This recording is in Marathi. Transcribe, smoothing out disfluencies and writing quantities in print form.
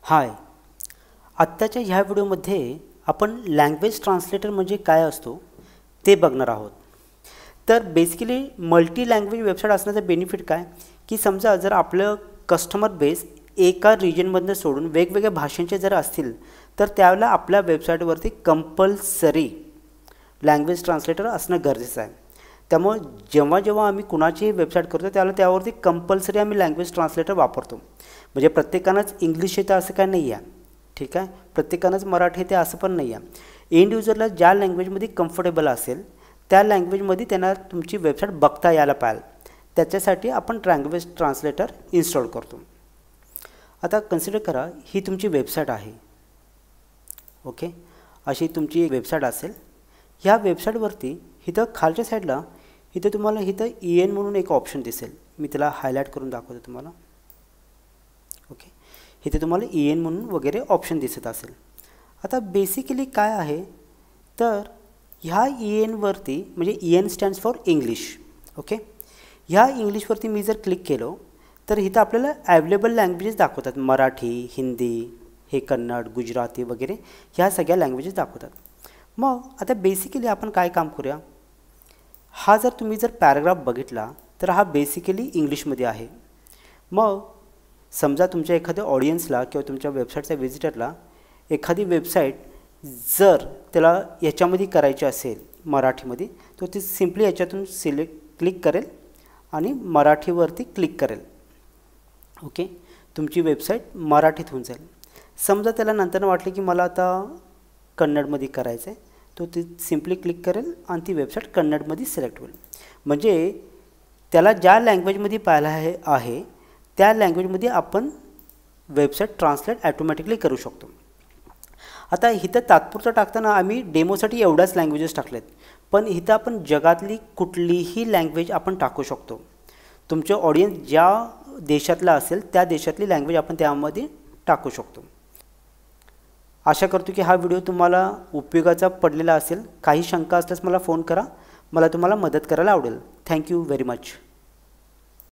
हाय, आत्ताच्या ह्या व्हिडिओमध्ये आपण लँग्वेज ट्रान्सलेटर म्हणजे काय असतो ते बघणार आहोत। तर बेसिकली मल्टी लँग्वेज वेबसाईट असण्याचा बेनिफिट काय की समजा जर आपलं कस्टमर बेस एका रिजनमधनं सोडून वेगवेगळ्या भाषांचे जर असतील तर त्यावेळेला आपल्या वेबसाईटवरती कंपल्सरी लँग्वेज ट्रान्सलेटर असणं गरजेचं आहे। त्यामुळे जेव्हा जेव्हा आम्ही कुणाचीही वेबसाईट करतो त्यावेळेला त्यावरती कंपल्सरी आम्ही लँग्वेज ट्रान्सलेटर वापरतो। म्हणजे प्रत्येकानंच इंग्लिश येतं असं काय नाही आहे, ठीक आहे, प्रत्येकानंच मराठी येते असं पण नाही आहे। एंड युजरला ज्या लँग्वेजमध्ये कम्फर्टेबल असेल त्या लँग्वेजमध्ये त्यांना तुमची वेबसाईट बघता यायला पाहिजे, त्याच्यासाठी आपण लँग्वेज ट्रान्सलेटर इन्स्टॉल करतो। आता कन्सिडर करा ही तुमची वेबसाईट आहे, ओके, अशी तुमची वेबसाईट असेल। ह्या वेबसाईटवरती इथं खालच्या साईडला इथं तुम्हाला इथं EN म्हणून एक ऑप्शन दिसेल, मी त्याला हायलाइट करून दाखवतो तुम्हाला। ओके, इथे तुम्हाला EN म्हणून वगैरे ऑप्शन दिसत असेल। आता बेसिकली काय आहे तर ह्या EN वरती म्हणजे EN stands for English, okay, ह्या इंग्लिशवरती मी जर क्लिक केलो तर इथं आपल्याला अवेलेबल लँग्वेजेस दाखवतात, मराठी, हिंदी, हे कन्नड, गुजराती वगैरे ह्या सगळ्या लँग्वेजेस दाखवतात। मग आता बेसिकली आपण काय काम करूया, हा जर तुम्ही जर पॅराग्राफ बघितला तर हा बेसिकली इंग्लिशमध्ये आहे। मग समजा तुमच्या एखाद्या ऑडियन्सला किंवा तुमच्या वेबसाईटच्या विजिटरला एखादी वेबसाईट जर त्याला याच्यामध्ये करायची असेल मराठीमध्ये तो ती सिम्पली याच्यातून क्लिक करेल आणि मराठीवरती क्लिक करेल, ओके, तुमची वेबसाईट मराठीत होऊन जाईल। समजा त्याला नंतर वाटलं की मला आता कन्नडमध्ये करायचं आहे तो ती सिम्पली क्लिक करेल आणि ती वेबसाईट कन्नडमध्ये सिलेक्ट होईल। म्हणजे त्याला ज्या लँग्वेजमध्ये पाहायला आहे त्या लँग्वेजमध्ये आपण वेबसाईट ट्रान्सलेट ॲटोमॅटिकली करू शकतो। आता इथं तात्पुरतं टाकताना आम्ही डेमोसाठी एवढ्याच लँग्वेजेस टाकलेत, पण इथं आपण जगातली कुठलीही लँग्वेज आपण टाकू शकतो। तुमचे ऑडियन्स ज्या देशातला असेल त्या देशातली लँग्वेज आपण त्यामध्ये टाकू शकतो। आशा करतो की हा व्हिडिओ तुम्हाला उपयोगाचा पडलेला असेल। काही शंका असल्यास मला फोन करा, मला तुम्हाला मदत करायला आवडेल। Thank you very much.